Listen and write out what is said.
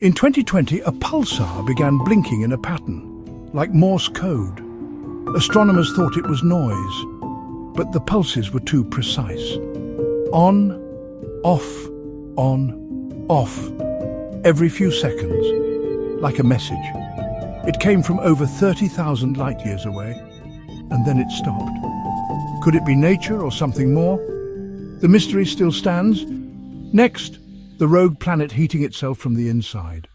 In 2020, a pulsar began blinking in a pattern, like Morse code. Astronomers thought it was noise, but the pulses were too precise. On, off, on, off, every few seconds, like a message. It came from over 30,000 light-years away, and then it stopped. Could it be nature or something more? The mystery still stands. Next, the rogue planet heating itself from the inside.